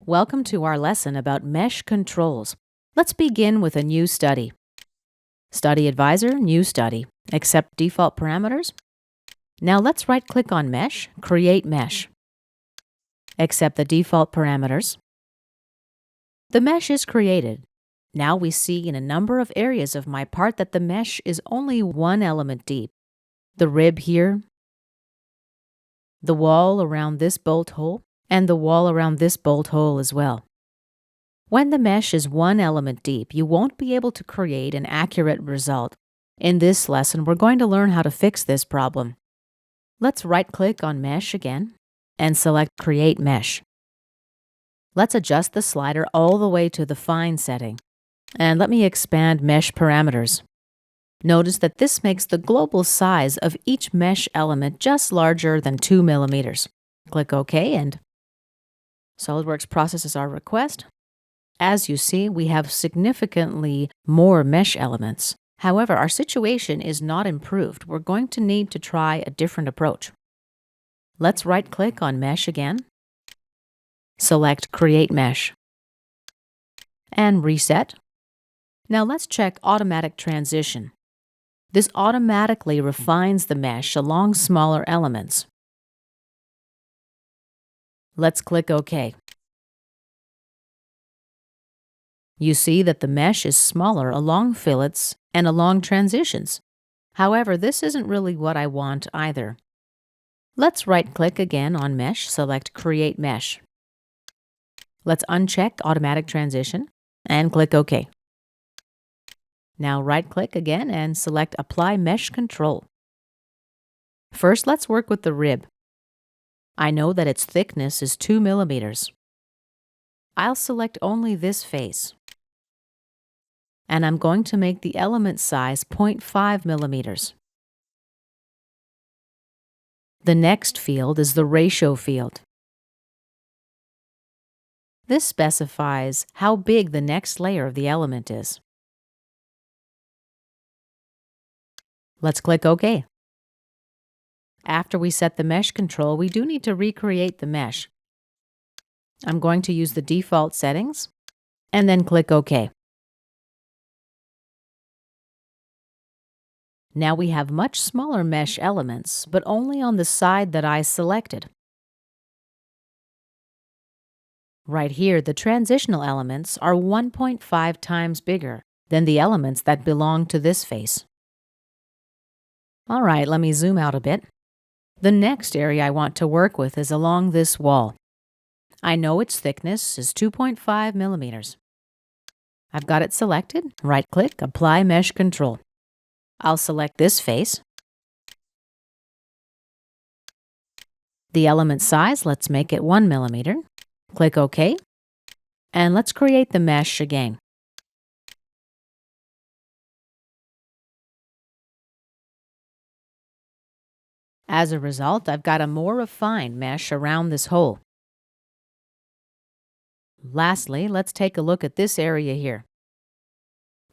Welcome to our lesson about mesh controls. Let's begin with a new study. Study Advisor, New Study. Accept default parameters. Now let's right-click on Mesh, Create Mesh. Accept the default parameters. The mesh is created. Now we see in a number of areas of my part that the mesh is only one element deep. The rib here, the wall around this bolt hole, and the wall around this bolt hole as well. When the mesh is one element deep, you won't be able to create an accurate result. In this lesson, we're going to learn how to fix this problem. Let's right-click on Mesh again and select Create Mesh. Let's adjust the slider all the way to the Fine setting. And let me expand Mesh parameters. Notice that this makes the global size of each mesh element just larger than 2 millimeters. Click OK and SOLIDWORKS processes our request. As you see, we have significantly more mesh elements. However, our situation is not improved. We're going to need to try a different approach. Let's right-click on Mesh again. Select Create Mesh. And Reset. Now let's check Automatic Transition. This automatically refines the mesh along smaller elements. Let's click OK. You see that the mesh is smaller along fillets and along transitions. However, this isn't really what I want either. Let's right-click again on Mesh, select Create Mesh. Let's uncheck Automatic Transition and click OK. Now right-click again and select Apply Mesh Control. First, let's work with the rib. I know that its thickness is 2 millimeters. I'll select only this face. And I'm going to make the element size 0.5 millimeters. The next field is the ratio field. This specifies how big the next layer of the element is. Let's click OK. After we set the mesh control, we do need to recreate the mesh. I'm going to use the default settings and then click OK. Now we have much smaller mesh elements, but only on the side that I selected. Right here, the transitional elements are 1.5 times bigger than the elements that belong to this face. All right, let me zoom out a bit. The next area I want to work with is along this wall. I know its thickness is 2.5 millimeters. I've got it selected. Right-click, Apply Mesh Control. I'll select this face. The element size, let's make it 1 millimeter. Click OK. And let's create the mesh again. As a result, I've got a more refined mesh around this hole. Lastly, let's take a look at this area here.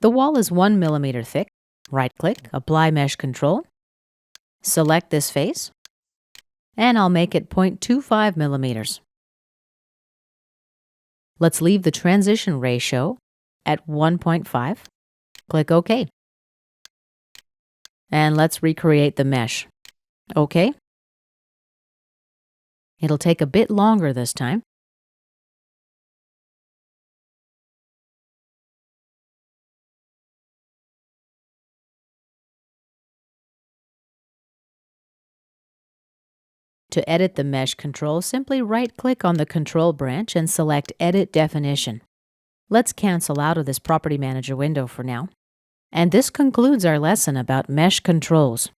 The wall is 1 millimeter thick. Right-click, Apply Mesh Control. Select this face. And I'll make it 0.25 millimeters. Let's leave the transition ratio at 1.5. Click OK. And let's recreate the mesh. OK. It'll take a bit longer this time. To edit the mesh control, simply right-click on the control branch and select Edit Definition. Let's cancel out of this Property Manager window for now. And this concludes our lesson about mesh controls.